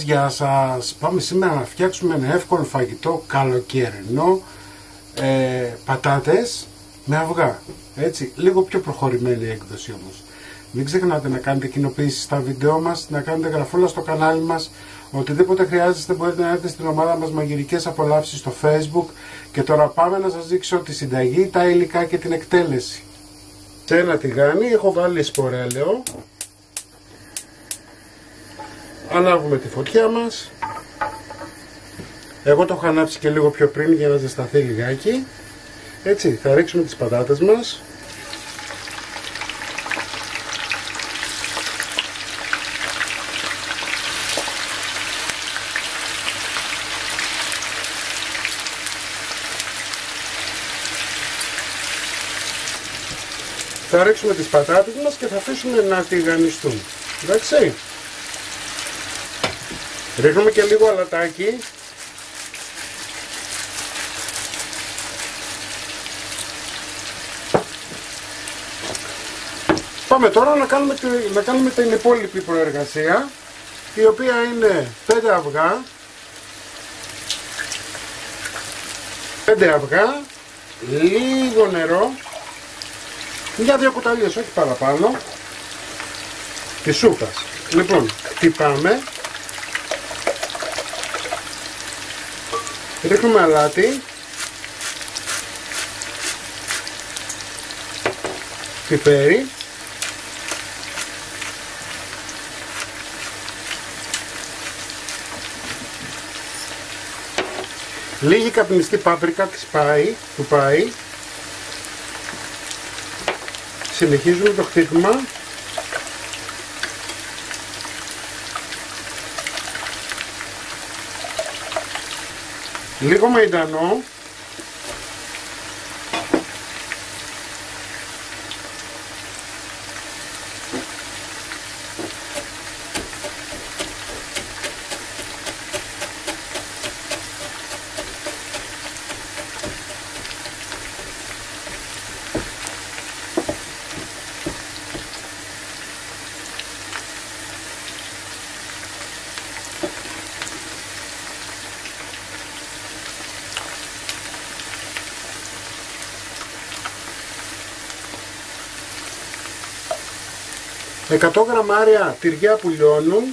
Γεια σας. Πάμε σήμερα να φτιάξουμε ένα εύκολο φαγητό καλοκαιρινό, πατάτες με αυγά. Έτσι, λίγο πιο προχωρημένη έκδοση όμως. Μην ξεχνάτε να κάνετε κοινοποίησεις στα βίντεό μας, να κάνετε γραφούλα στο κανάλι μας. Οτιδήποτε χρειάζεστε μπορείτε να έρθετε στην ομάδα μας Μαγειρικές Απολαύσεις στο Facebook. Και τώρα πάμε να σας δείξω τη συνταγή, τα υλικά και την εκτέλεση. Σε ένα τηγάνι έχω βάλει σπορέλαιο. Ανάβουμε τη φωτιά μας. Εγώ το έχω ανάψει και λίγο πιο πριν για να ζεσταθεί λιγάκι. Έτσι, θα ρίξουμε τις πατάτες μας. Θα ρίξουμε τις πατάτες μας και θα αφήσουμε να τηγανιστούν. Εντάξει. Ρίχνουμε και λίγο αλατάκι. Πάμε τώρα να κάνουμε την υπόλοιπη προεργασία, η οποία είναι 5 αυγά, λίγο νερό, για 2 κουταλιές, όχι παραπάνω, της σούπας. Λοιπόν, χτυπάμε, ρίχνουμε αλάτι, πιπέρι, λίγη καπνιστή πάπρικα του πάι. Συνεχίζουμε το χτύπημα. Λίγο μαϊντανό. «100 γραμμάρια τυριά που λιώνουν,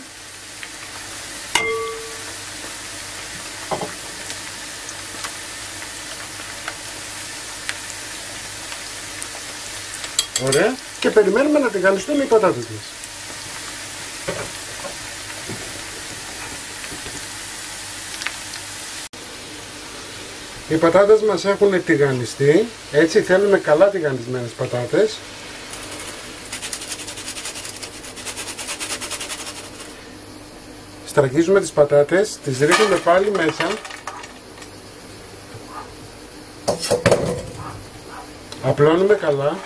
ωραία, και περιμένουμε να τηγανιστούν οι πατάτες μας. Οι πατάτες μας έχουν τηγανιστεί, έτσι θέλουμε καλά τηγανισμένες πατάτες. Στραγγίζουμε τις πατάτες, τις ρίχνουμε πάλι μέσα. Απλώνουμε καλά.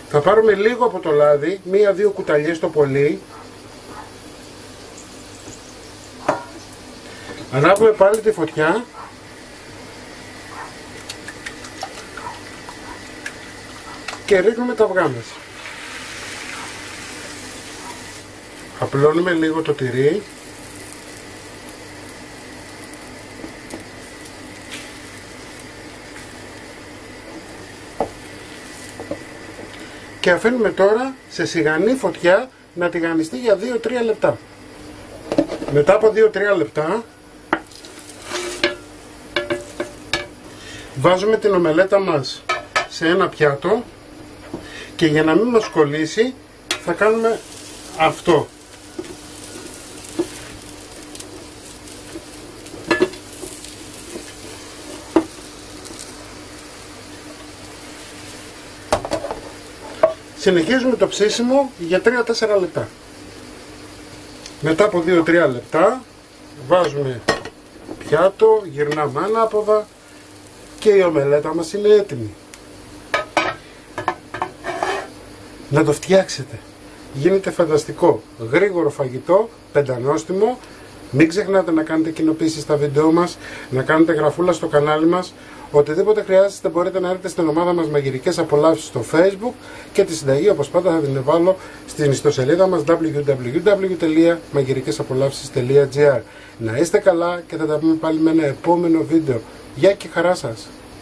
Θα πάρουμε λίγο από το λάδι, 1-2 κουταλιές το πολύ. Ανάβουμε πάλι τη φωτιά. Και ρίχνουμε τα αυγά μας. Απλώνουμε λίγο το τυρί. Και αφήνουμε τώρα σε σιγανή φωτιά να τηγανιστεί για 2-3 λεπτά. Μετά από 2-3 λεπτά βάζουμε την ομελέτα μας σε ένα πιάτο. Και για να μην μας κολλήσει θα κάνουμε αυτό. Συνεχίζουμε το ψήσιμο για 3-4 λεπτά. Μετά από 2-3 λεπτά βάζουμε πιάτο, γυρνάμε ανάποδα και η ομελέτα μας είναι έτοιμη. Να το φτιάξετε. Γίνεται φανταστικό. Γρήγορο φαγητό, πεντανόστιμο, Μην ξεχνάτε να κάνετε κοινοποίηση στα βίντεο μας, να κάνετε γραφούλα στο κανάλι μας. Οτιδήποτε χρειάζεστε μπορείτε να έρθετε στην ομάδα μας Μαγειρικές Απολαύσεις στο Facebook και τη συνταγή όπως πάντα θα την βάλω στην ιστοσελίδα μας www.magirikesapolavsis.gr. Να είστε καλά και θα τα πούμε πάλι με ένα επόμενο βίντεο. Γεια και χαρά σας!